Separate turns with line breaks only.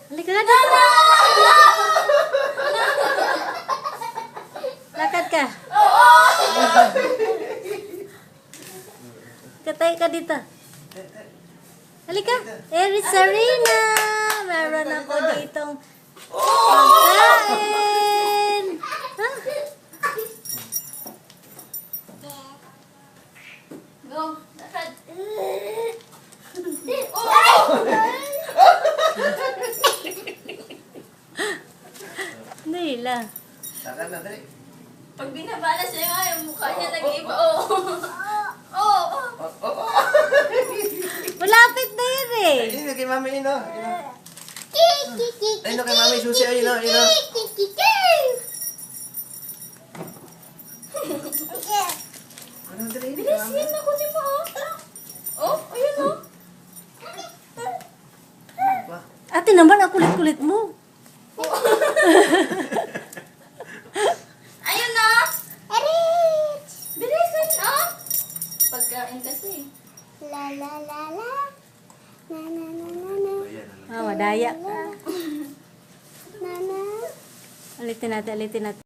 Halika na dito. Lakad ka. Katay ka dito. Halika. Eri Sarina. Meron ako ditong pagkain. Ha?
Go. Lakad.
Dali lang.
Saka na, dali.
Pag binabala siya yung mukha niya nag-iba. Oh. Oh.
Malapit na yun eh.
Ayun, kay mami, yun, oh. Ayun, kay mami, susi, ayun, oh, ayun, oh. Ano, dali,
Bilis yan ako ni mo. Oh, ayun oh.
Ba?
Ate naman, ang kulit-kulit mo.
Ayun na. Bilisan oh. Pagkain kasi.
La la la la. Na na na na na.
Ayan, ano.
Ah, madaya ka.
Na na.
Alitin natin, alitin natin.